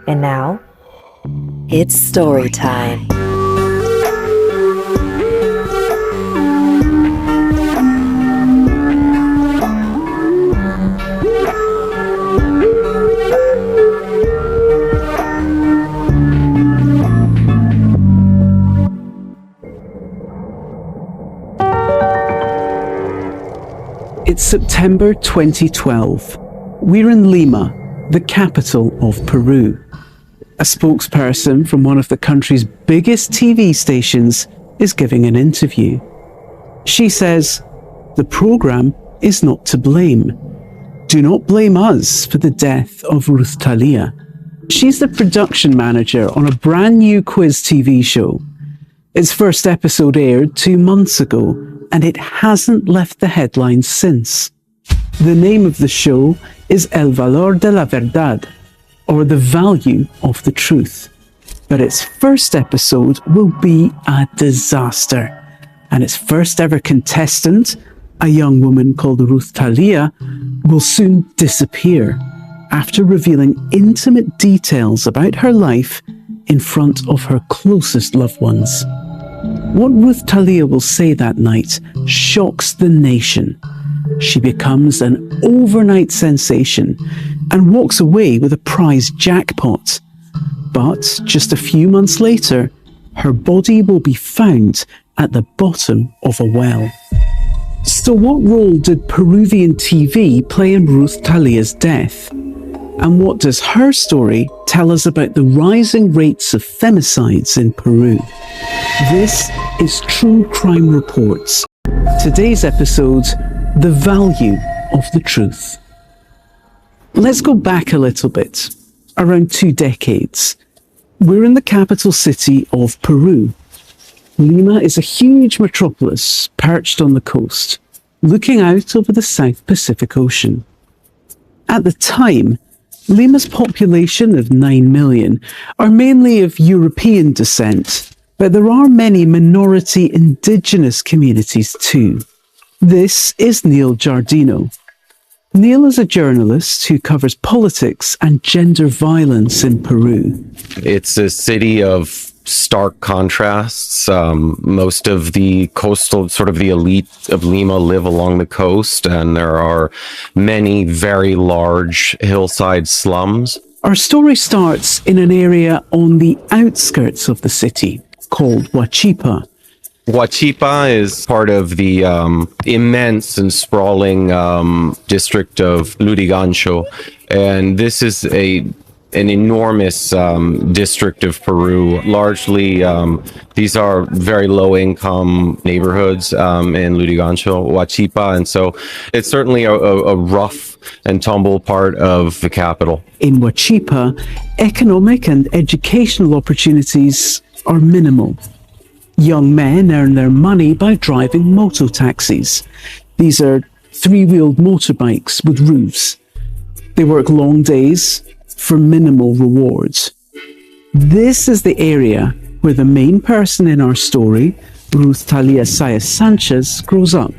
And now, it's story time. It's September 2012. We're in Lima, the capital of Peru. A spokesperson from one of the country's biggest TV stations is giving an interview. She says, "The program is not to blame. Do not blame us for the death of Ruth Talia." She's the production manager on a brand new quiz TV show. Its first episode aired 2 months ago, and it hasn't left the headlines since. The name of the show is El Valor de la Verdad, or The Value of the Truth. But its first episode will be a disaster, and its first ever contestant, a young woman called Ruth Talia, will soon disappear after revealing intimate details about her life in front of her closest loved ones. What Ruth Talia will say that night shocks the nation. She becomes an overnight sensation and walks away with a prize jackpot. But just a few months later, her body will be found at the bottom of a well. So what role did Peruvian TV play in Ruth Talia's death? And what does her story tell us about the rising rates of femicides in Peru? This is True Crime Reports. Today's episode, The Value of the Truth. Let's go back a little bit, around 2 decades. We're in the capital city of Peru. Lima is a huge metropolis perched on the coast, looking out over the South Pacific Ocean. At the time, Lima's population of 9 million are mainly of European descent, but there are many minority indigenous communities too. This is Neil Giardino. Neil is a journalist who covers politics and gender violence in Peru. It's a city of stark contrasts. Most of the coastal, sort of the elite of Lima live along the coast, and there are many very large hillside slums. Our story starts in an area on the outskirts of the city called Huachipa. Huachipa is part of the immense and sprawling district of Lurigancho, and this is an enormous district of Peru. Largely, these are very low-income neighborhoods in Lurigancho, Huachipa, and so it's certainly a rough and tumble part of the capital. In Huachipa, economic and educational opportunities are minimal. Young men earn their money by driving moto taxis. These are 3-wheeled motorbikes with roofs. They work long days for minimal rewards. This is the area where the main person in our story, Ruth Talia Saez Sanchez, grows up.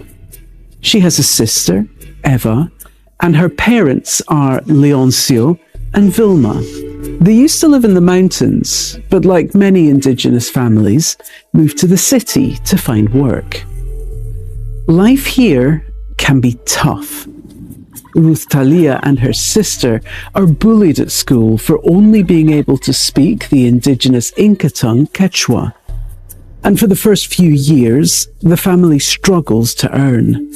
She has a sister, Eva, and her parents are Leoncio and Vilma. They used to live in the mountains, but like many indigenous families, moved to the city to find work. Life here can be tough. Ruth Talia and her sister are bullied at school for only being able to speak the indigenous Inca tongue, Quechua. And for the first few years, the family struggles to earn.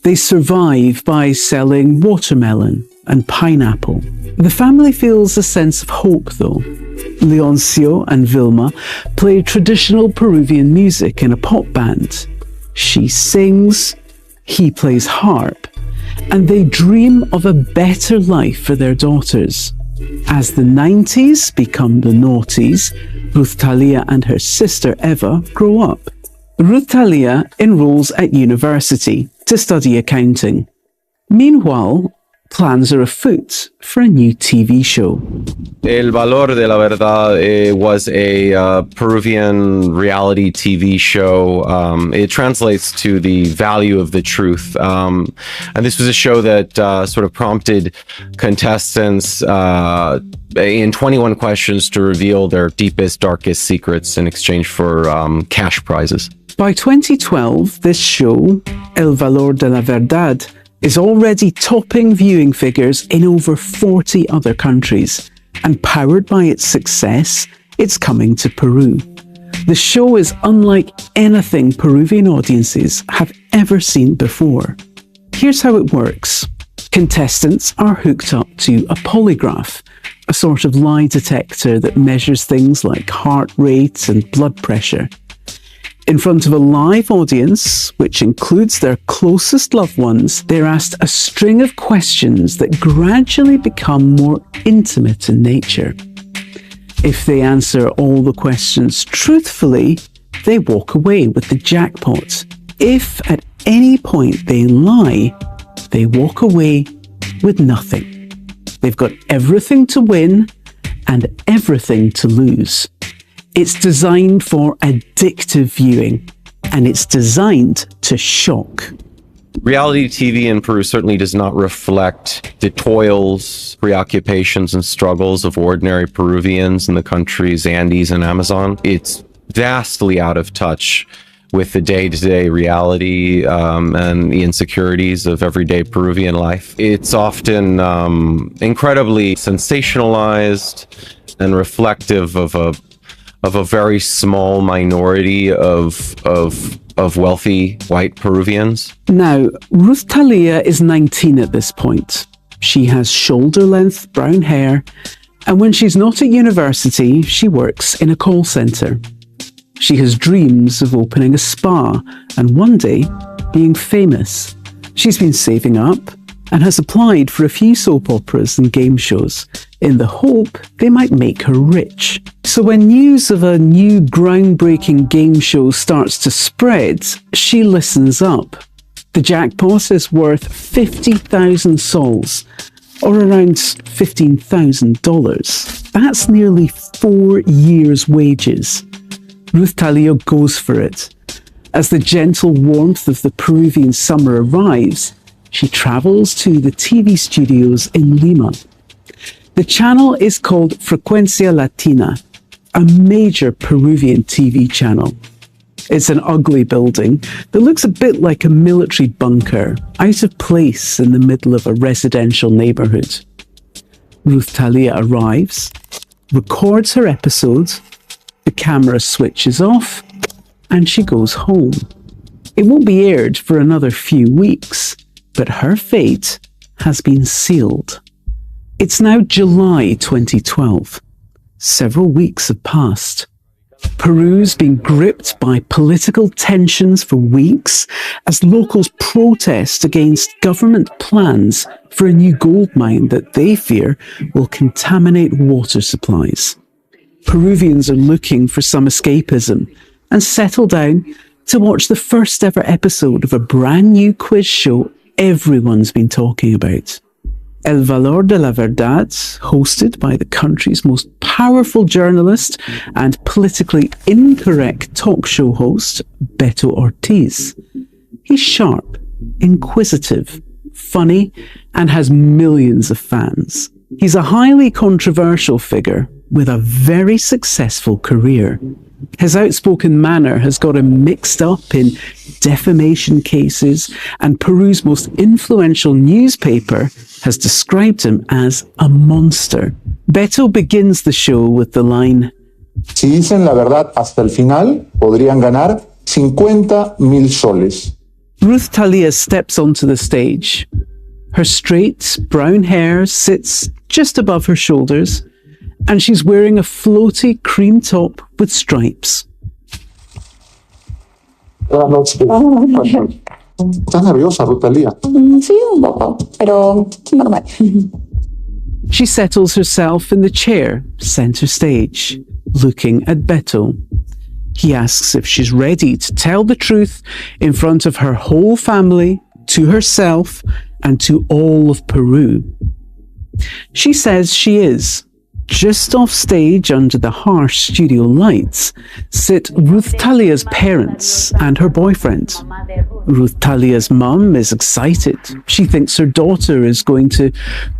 They survive by selling watermelon and pineapple. The family feels a sense of hope, though. Leoncio and Vilma play traditional Peruvian music in a pop band. She sings, he plays harp, and they dream of a better life for their daughters. As the 90s become the noughties, Ruth Talia and her sister Eva grow up. Ruth Talia enrolls at university to study accounting. Meanwhile, plans are afoot for a new TV show. El Valor de la Verdad was a Peruvian reality TV show. It translates to the value of the truth. And this was a show that sort of prompted contestants in 21 questions to reveal their deepest, darkest secrets in exchange for cash prizes. By 2012, this show, El Valor de la Verdad, is already topping viewing figures in over 40 other countries, and powered by its success, it's coming to Peru. The show is unlike anything Peruvian audiences have ever seen before. Here's how it works. Contestants are hooked up to a polygraph, a sort of lie detector that measures things like heart rate and blood pressure. In front of a live audience, which includes their closest loved ones, they're asked a string of questions that gradually become more intimate in nature. If they answer all the questions truthfully, they walk away with the jackpot. If at any point they lie, they walk away with nothing. They've got everything to win and everything to lose. It's designed for addictive viewing, and it's designed to shock. Reality TV in Peru certainly does not reflect the toils, preoccupations, and struggles of ordinary Peruvians in the country's Andes and Amazon. It's vastly out of touch with the day-to-day reality and the insecurities of everyday Peruvian life. It's often incredibly sensationalized and reflective of a very small minority of wealthy white Peruvians. Now, Ruth Talia is 19 at this point. She has shoulder-length brown hair, and when she's not at university, she works in a call centre. She has dreams of opening a spa and one day being famous. She's been saving up and has applied for a few soap operas and game shows in the hope they might make her rich. So when news of a new groundbreaking game show starts to spread, she listens up. The jackpot is worth 50,000 sols, or around $15,000. That's nearly 4 years' wages. Ruth Talia goes for it. As the gentle warmth of the Peruvian summer arrives, she travels to the TV studios in Lima. The channel is called Frecuencia Latina, a major Peruvian TV channel. It's an ugly building that looks a bit like a military bunker, out of place in the middle of a residential neighborhood. Ruth Talia arrives, records her episode, the camera switches off, and she goes home. It won't be aired for another few weeks, but her fate has been sealed. It's now July 2012. Several weeks have passed. Peru's been gripped by political tensions for weeks as locals protest against government plans for a new gold mine that they fear will contaminate water supplies. Peruvians are looking for some escapism and settle down to watch the first ever episode of a brand new quiz show everyone's been talking about. El Valor de la Verdad, hosted by the country's most powerful journalist and politically incorrect talk show host, Beto Ortiz. He's sharp, inquisitive, funny, and has millions of fans. He's a highly controversial figure with a very successful career. His outspoken manner has got him mixed up in defamation cases, and Peru's most influential newspaper has described him as a monster. Beto begins the show with the line, Si dicen la verdad hasta el final, podrían ganar 50,000 soles. Ruth Talia steps onto the stage. Her straight, brown hair sits just above her shoulders, and she's wearing a floaty cream top with stripes. Buenas noches. ¿Estás nerviosa, Ruth Talia? Sí, un poco, pero normal. She settles herself in the chair, centre stage, looking at Beto. He asks if she's ready to tell the truth in front of her whole family to herself and to all of Peru. She says she is. Just off stage under the harsh studio lights sit Ruth Talia's parents and her boyfriend. Ruth Talia's mum is excited. She thinks her daughter is going to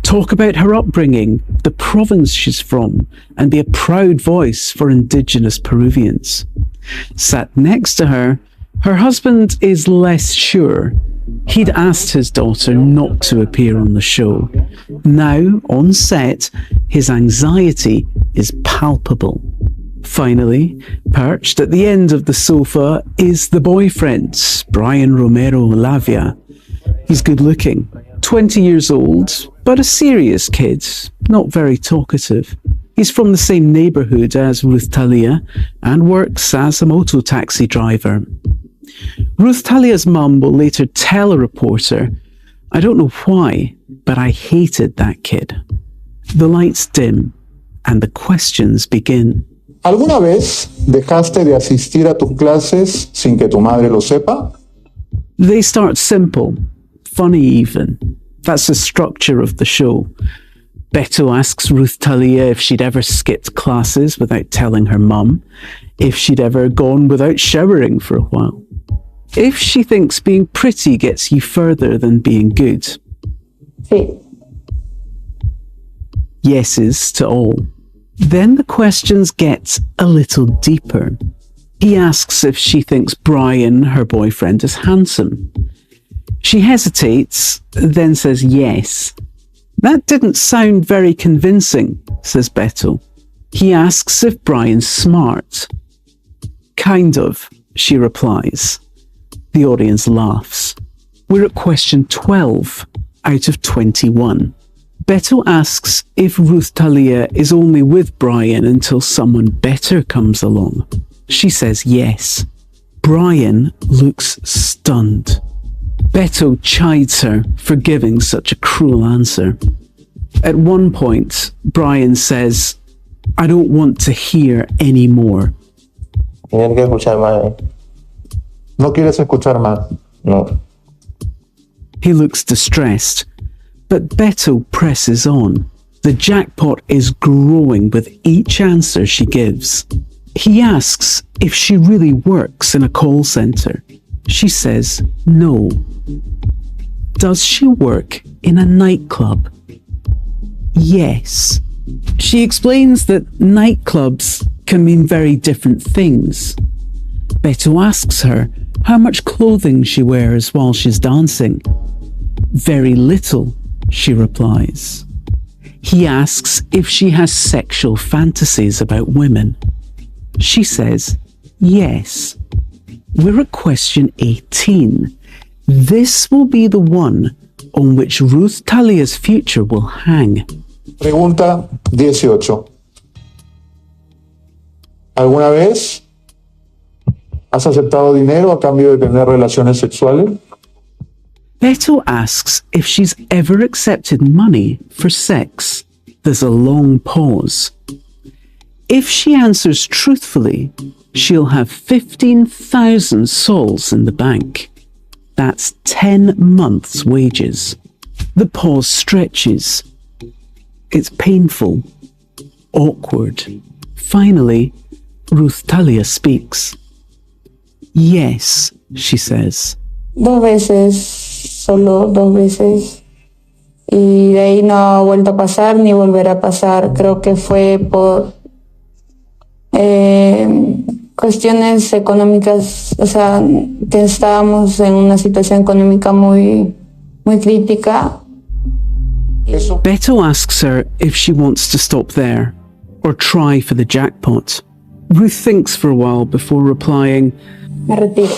talk about her upbringing, the province she's from, and be a proud voice for indigenous Peruvians. Sat next to her, her husband is less sure. He'd asked his daughter not to appear on the show. Now, on set, his anxiety is palpable. Finally, perched at the end of the sofa is the boyfriend, Brian Romero Lavia. He's good looking, 20 years old, but a serious kid, not very talkative. He's from the same neighbourhood as Ruth Talia and works as a moto taxi driver. Ruth Talia's mum will later tell a reporter, "I don't know why, but I hated that kid." The lights dim and the questions begin. ¿Alguna vez dejaste de asistir a tus clases sin que tu madre lo sepa? They start simple, funny even. That's the structure of the show. Beto asks Ruth Talia if she'd ever skipped classes without telling her mum, if she'd ever gone without showering for a while, if she thinks being pretty gets you further than being good. Sí. Yeses to all. Then the questions get a little deeper. He asks if she thinks Brian, her boyfriend, is handsome. She hesitates, then says yes. That didn't sound very convincing, says Beto. He asks if Brian's smart. Kind of, she replies. The audience laughs. We're at question 12 out of 21. Beto asks if Ruth Talia is only with Brian until someone better comes along. She says yes. Brian looks stunned. Beto chides her for giving such a cruel answer. At one point, Brian says, "I don't want to hear any more." Tener que escuchar más. ¿No quieres escuchar más? No. He looks distressed, but Beto presses on. The jackpot is growing with each answer she gives. He asks if she really works in a call centre. She says no. Does she work in a nightclub? Yes. She explains that nightclubs can mean very different things. Beto asks her how much clothing she wears while she's dancing. Very little, she replies. He asks if she has sexual fantasies about women. She says yes. We're at question 18. This will be the one on which Ruth Talia's future will hang. Pregunta 18. ¿Alguna vez has aceptado dinero a cambio de tener relaciones sexuales? Beto asks if she's ever accepted money for sex. There's a long pause. If she answers truthfully, she'll have 15,000 sols in the bank. That's 10 months' wages. The pause stretches. It's painful, awkward. Finally, Ruth Talia speaks. Yes, she says. 2 veces, solo 2 veces. Y de ahí no ha vuelto a pasar ni volverá a pasar. Creo que fue por cuestiones económicas, o sea, que estábamos en una situación económica muy crítica. Beto asks her if she wants to stop there or try for the jackpot. Ruth thinks for a while before replying, Me retiro.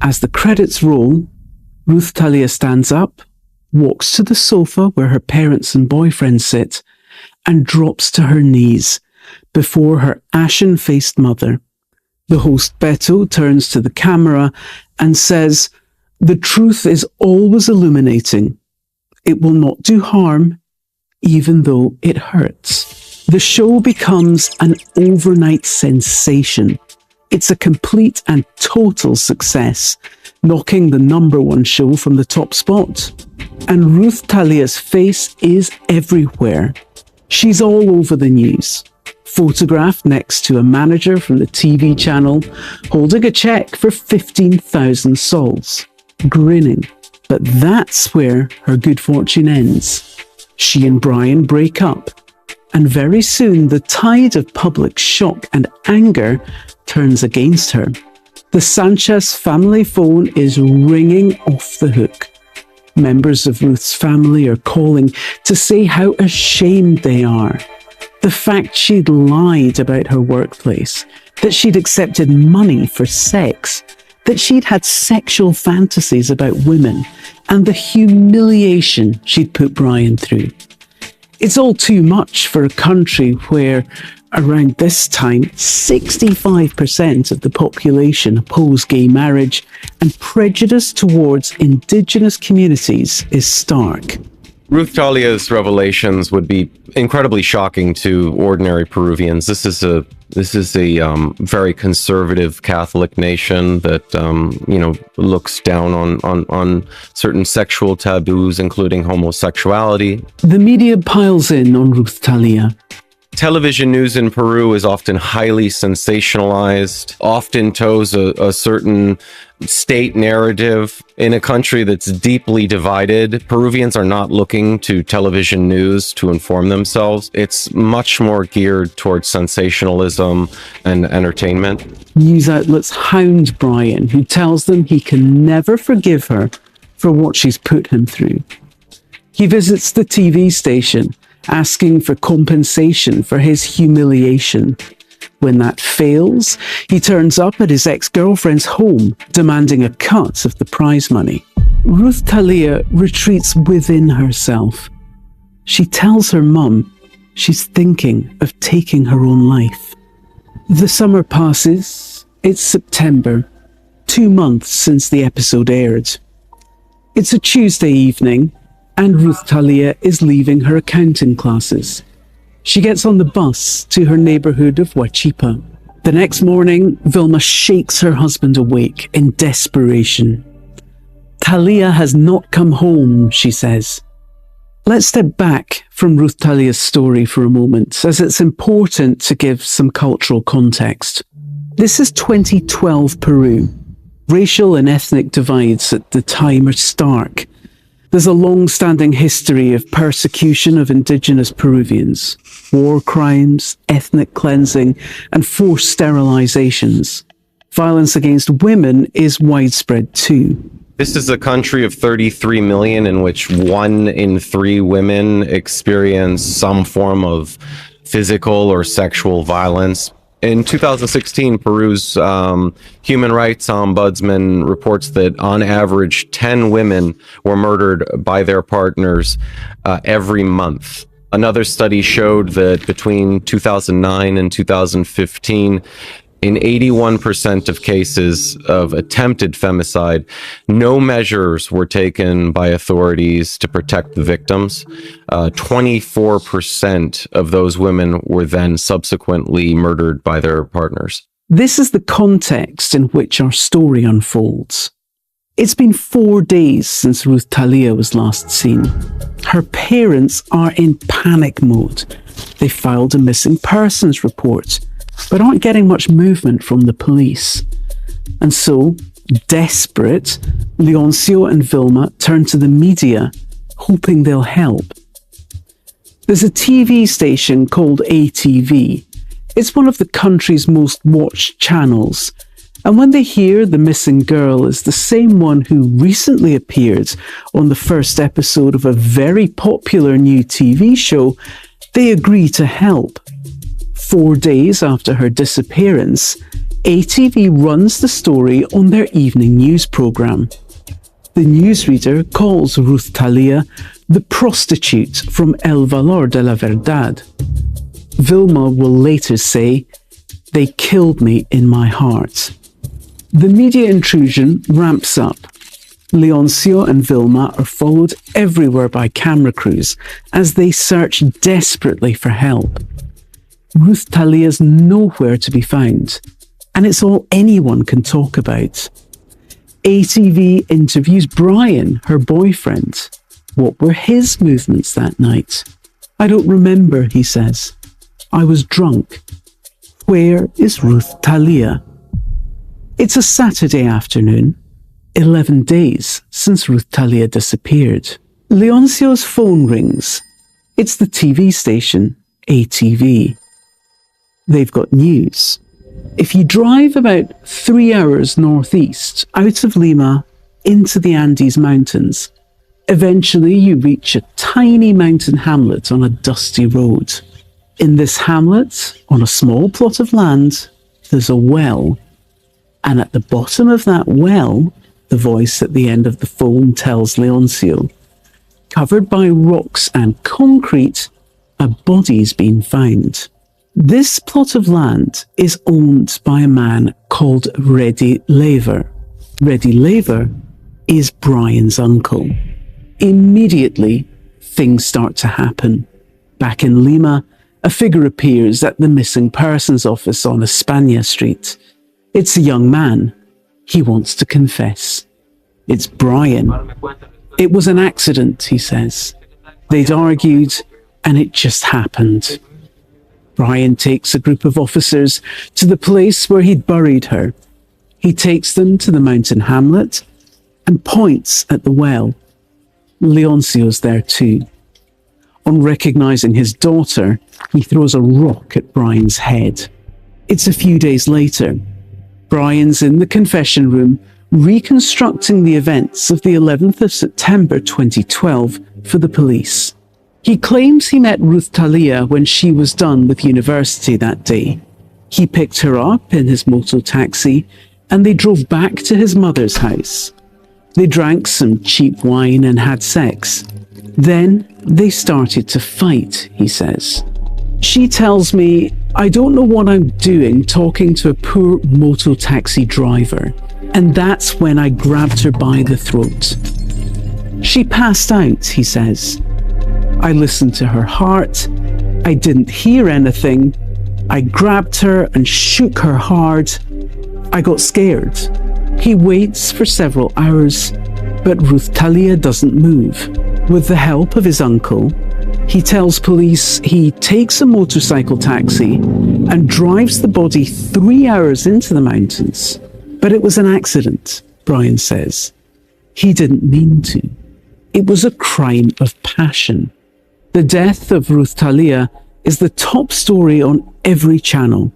As the credits roll, Ruth Talia stands up, walks to the sofa where her parents and boyfriend sit, and drops to her knees before her ashen-faced mother. The host Beto turns to the camera and says, "The truth is always illuminating. It will not do harm, even though it hurts." The show becomes an overnight sensation. It's a complete and total success. knocking the #1 show from the top spot. And Ruth Talia's face is everywhere. She's all over the news, photographed next to a manager from the TV channel holding a check for 15,000 sols, grinning. But that's where her good fortune ends. She and Brian break up, and very soon the tide of public shock and anger turns against her. The Sanchez family phone is ringing off the hook. Members of Ruth's family are calling to say how ashamed they are. The fact she'd lied about her workplace, that she'd accepted money for sex, that she'd had sexual fantasies about women, and the humiliation she'd put Brian through. It's all too much for a country where, around this time, 65% of the population oppose gay marriage, and prejudice towards indigenous communities is stark. Ruth Talia's revelations would be incredibly shocking to ordinary Peruvians. This is a very conservative Catholic nation that looks down on certain sexual taboos, including homosexuality. The media piles in on Ruth Talia. Television news in Peru is often highly sensationalized, often toes a certain state narrative. In a country that's deeply divided, Peruvians are not looking to television news to inform themselves. It's much more geared towards sensationalism and entertainment. News outlets hound Brian, who tells them he can never forgive her for what she's put him through. He visits the TV station, asking for compensation for his humiliation. When that fails, he turns up at his ex-girlfriend's home, demanding a cut of the prize money. Ruth Talia retreats within herself. She tells her mum she's thinking of taking her own life. The summer passes. It's September, 2 months since the episode aired. It's a Tuesday evening, and Ruth Talia is leaving her accounting classes. She gets on the bus to her neighbourhood of Huachipa. The next morning, Vilma shakes her husband awake in desperation. Talia has not come home, she says. Let's step back from Ruth Talia's story for a moment, as it's important to give some cultural context. This is 2012 Peru. Racial and ethnic divides at the time are stark. There's a long-standing history of persecution of indigenous Peruvians, war crimes, ethnic cleansing, and forced sterilizations. Violence against women is widespread too. This is a country of 33 million in which 1 in 3 women experience some form of physical or sexual violence. In 2016, Peru's Human Rights Ombudsman reports that on average, 10 women were murdered by their partners every month. Another study showed that between 2009 and 2015, in 81% of cases of attempted femicide, no measures were taken by authorities to protect the victims. 24% of those women were then subsequently murdered by their partners. This is the context in which our story unfolds. It's been 4 days since Ruth Talia was last seen. Her parents are in panic mode. They filed a missing persons report, but aren't getting much movement from the police. And so, desperate, Leoncio and Vilma turn to the media, hoping they'll help. There's a TV station called ATV. It's one of the country's most watched channels. And when they hear the missing girl is the same one who recently appeared on the first episode of a very popular new TV show, they agree to help. 4 days after her disappearance, ATV runs the story on their evening news program. The newsreader calls Ruth Talia the prostitute from El Valor de la Verdad. Vilma will later say, "They killed me in my heart." The media intrusion ramps up. Leoncio and Vilma are followed everywhere by camera crews as they search desperately for help. Ruth Talia's nowhere to be found, and it's all anyone can talk about. ATV interviews Brian, her boyfriend. What were his movements that night? I don't remember, he says. I was drunk. Where is Ruth Talia? It's a Saturday afternoon, 11 days since Ruth Talia disappeared. Leoncio's phone rings. It's the TV station, ATV. They've got news. If you drive about 3 hours northeast out of Lima into the Andes Mountains, eventually you reach a tiny mountain hamlet on a dusty road. In this hamlet, on a small plot of land, there's a well. And at the bottom of that well, the voice at the end of the phone tells Leoncio, covered by rocks and concrete, a body's been found. This plot of land is owned by a man called Reddy Lever. Reddy Lever is Brian's uncle. Immediately, things start to happen. Back in Lima, a figure appears at the missing persons office on España Street. It's a young man. He wants to confess. It's Brian. It was an accident, he says. They'd argued, and it just happened. Brian takes a group of officers to the place where he'd buried her. He takes them to the mountain hamlet and points at the well. Leoncio's there too. On recognizing his daughter, he throws a rock at Brian's head. It's a few days later. Brian's in the confession room reconstructing the events of the 11th of September 2012 for the police. He claims he met Ruth Talia when she was done with university that day. He picked her up in his moto taxi and they drove back to his mother's house. They drank some cheap wine and had sex. Then they started to fight, he says. She tells me, I don't know what I'm doing talking to a poor moto taxi driver. And that's when I grabbed her by the throat. She passed out, he says. I listened to her heart. I didn't hear anything. I grabbed her and shook her hard. I got scared. He waits for several hours, but Ruth Talia doesn't move. With the help of his uncle, he tells police he takes a motorcycle taxi and drives the body 3 hours into the mountains. But it was an accident, Brian says. He didn't mean to. It was a crime of passion. The death of Ruth Talia is the top story on every channel,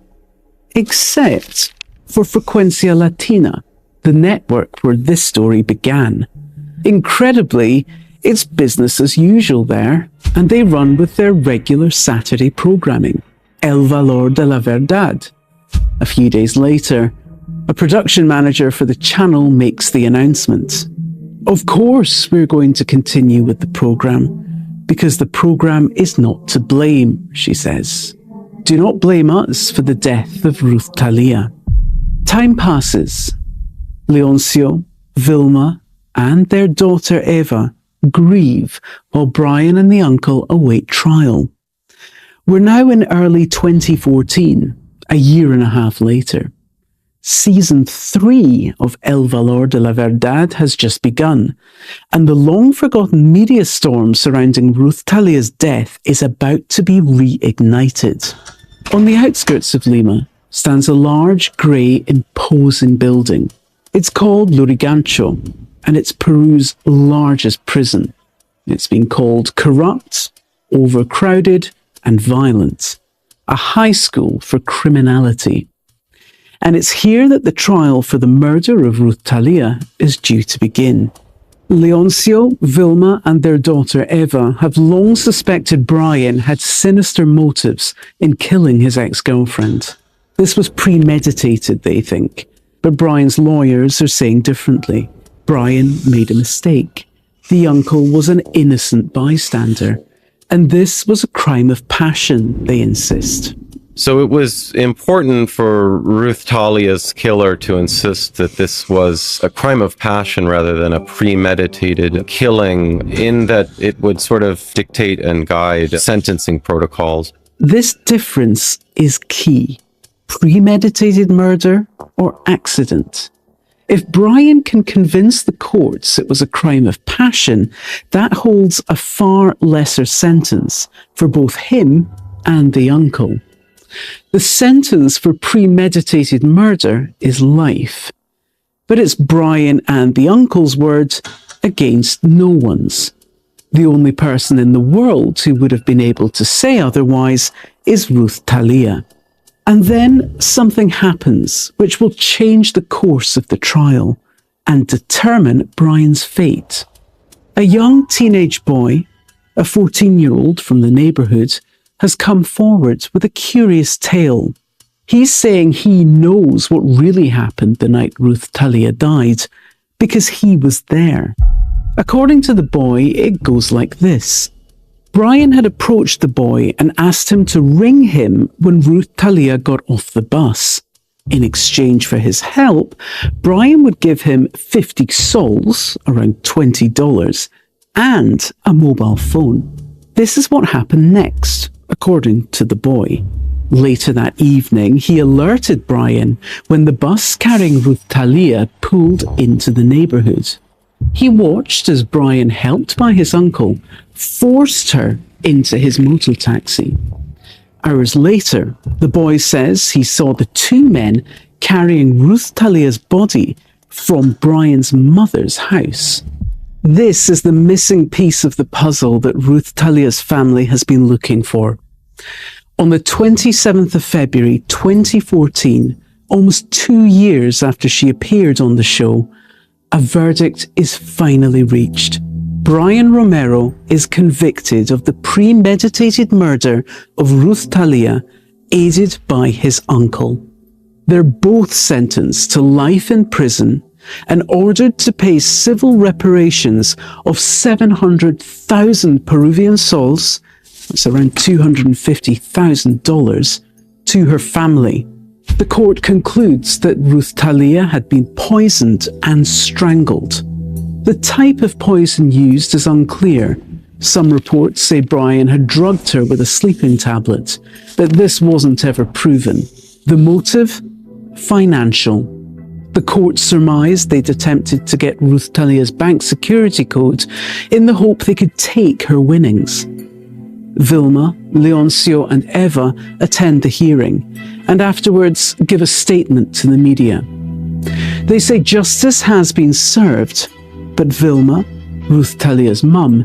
except for Frecuencia Latina, the network where this story began. Incredibly, it's business as usual there, and they run with their regular Saturday programming, El Valor de la Verdad. A few days later, a production manager for the channel makes the announcement. Of course, we're going to continue with the program, because the program is not to blame, she says. Do not blame us for the death of Ruth Talia. Time passes. Leoncio, Vilma, and their daughter Eva grieve while Brian and the uncle await trial. We're now in early 2014, a year and a half later. Season 3 of El Valor de la Verdad has just begun, and the long-forgotten media storm surrounding Ruth Talia's death is about to be reignited. On the outskirts of Lima stands a large, grey, imposing building. It's called Lurigancho, and it's Peru's largest prison. It's been called corrupt, overcrowded, and violent. A high school for criminality. And it's here that the trial for the murder of Ruth Talia is due to begin. Leoncio, Vilma, and their daughter Eva have long suspected Brian had sinister motives in killing his ex-girlfriend. This was premeditated, they think, but Brian's lawyers are saying differently. Brian made a mistake. The uncle was an innocent bystander, and this was a crime of passion, they insist. So it was important for Ruth Talia's killer to insist that this was a crime of passion rather than a premeditated killing, in that it would sort of dictate and guide sentencing protocols. This difference is key. Premeditated murder or accident. If Brian can convince the courts it was a crime of passion, that holds a far lesser sentence for both him and the uncle. The sentence for premeditated murder is life. But it's Brian and the uncle's word against no one's. The only person in the world who would have been able to say otherwise is Ruth Talia. And then something happens which will change the course of the trial and determine Brian's fate. A young teenage boy, a 14-year-old from the neighbourhood, has come forward with a curious tale. He's saying he knows what really happened the night Ruth Talia died because he was there. According to the boy, it goes like this. Brian had approached the boy and asked him to ring him when Ruth Talia got off the bus. In exchange for his help, Brian would give him 50 sols, around $20, and a mobile phone. This is what happened next, according to the boy. Later that evening, he alerted Brian when the bus carrying Ruth Talia pulled into the neighbourhood. He watched as Brian, helped by his uncle, forced her into his motor taxi. Hours later, the boy says he saw the two men carrying Ruth Talia's body from Brian's mother's house. This is the missing piece of the puzzle that Ruth Talia's family has been looking for. On the 27th of February 2014, almost 2 years after she appeared on the show, a verdict is finally reached. Brian Romero is convicted of the premeditated murder of Ruth Talia, aided by his uncle. They're both sentenced to life in prison and ordered to pay civil reparations of 700,000 Peruvian sols, that's around $250,000, to her family. The court concludes that Ruth Talia had been poisoned and strangled. The type of poison used is unclear. Some reports say Brian had drugged her with a sleeping tablet, but this wasn't ever proven. The motive? Financial. The court surmised they'd attempted to get Ruth Talia's bank security code in the hope they could take her winnings. Vilma, Leoncio and Eva attend the hearing and afterwards give a statement to the media. They say justice has been served, but Vilma, Ruth Talia's mum,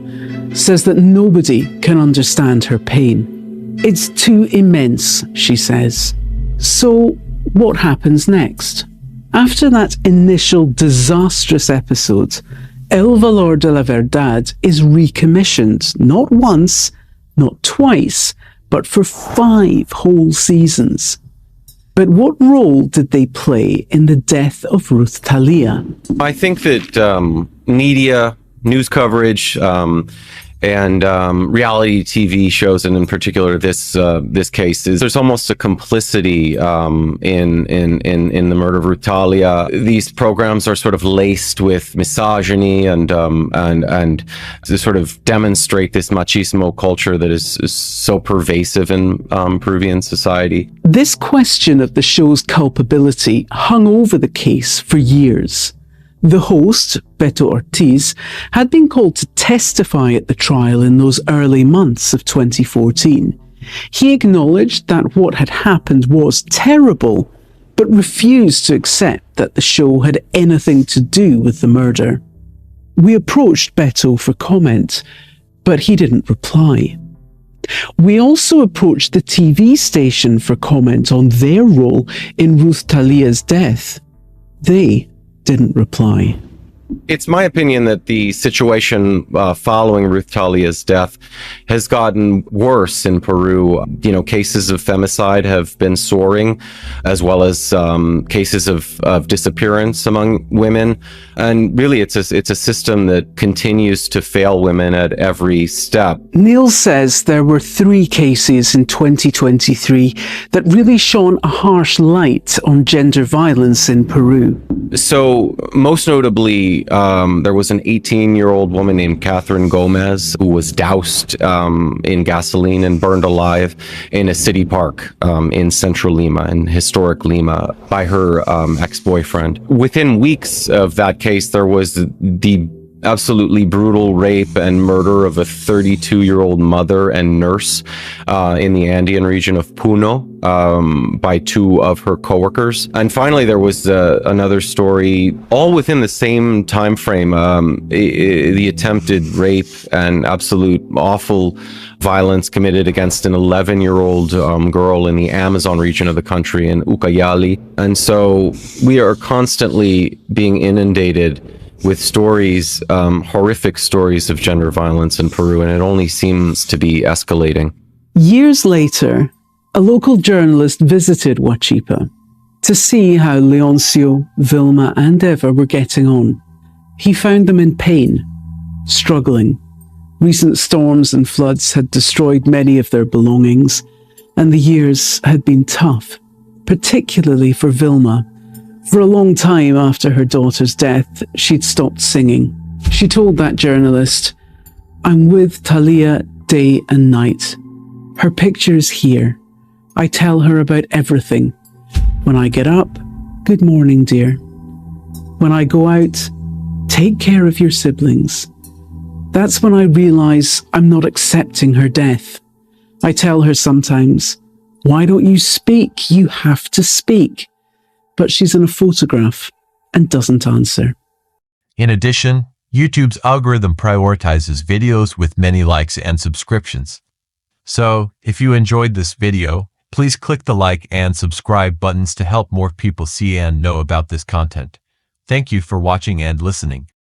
says that nobody can understand her pain. It's too immense, she says. So what happens next? After that initial disastrous episode, El Valor de la Verdad is recommissioned, not once, not twice, but for 5 whole seasons. But what role did they play in the death of Ruth Talia? I think that media, news coverage, and reality TV shows, and in particular this case, there's almost a complicity in the murder of Ruth Talia. These programs are sort of laced with misogyny and to sort of demonstrate this machismo culture that is so pervasive in Peruvian society. This question of the show's culpability hung over the case for years. The host, Beto Ortiz, had been called to testify at the trial in those early months of 2014. He acknowledged that what had happened was terrible, but refused to accept that the show had anything to do with the murder. We approached Beto for comment, but he didn't reply. We also approached the TV station for comment on their role in Ruth Talia's death. They didn't reply. It's my opinion that the situation following Ruth Talia's death has gotten worse in Peru. You know, cases of femicide have been soaring, as well as cases of disappearance among women. And really, it's a system that continues to fail women at every step. Neil says there were 3 cases in 2023 that really shone a harsh light on gender violence in Peru. So, most notably, story, there was an 18-year-old woman named Catherine Gomez who was doused in gasoline and burned alive in a city park in central Lima, in historic Lima, by her ex-boyfriend. Within weeks of that case, there was the absolutely brutal rape and murder of a 32-year-old mother and nurse in the Andean region of Puno by two of her coworkers. And finally, there was another story, all within the same time frame, the attempted rape and absolute awful violence committed against an 11-year-old girl in the Amazon region of the country in Ucayali. And so we are constantly being inundated with stories, horrific stories of gender violence in Peru, and it only seems to be escalating. Years later, a local journalist visited Huachipa to see how Leoncio, Vilma, and Eva were getting on. He found them in pain, struggling. Recent storms and floods had destroyed many of their belongings, and the years had been tough, particularly for Vilma. For a long time after her daughter's death, she'd stopped singing. She told that journalist, "I'm with Talia day and night. Her picture's here. I tell her about everything. When I get up, good morning, dear. When I go out, take care of your siblings. That's when I realize I'm not accepting her death. I tell her sometimes, why don't you speak? You have to speak." But she's in a photograph and doesn't answer. In addition, YouTube's algorithm prioritizes videos with many likes and subscriptions. So, if you enjoyed this video, please click the like and subscribe buttons to help more people see and know about this content. Thank you for watching and listening.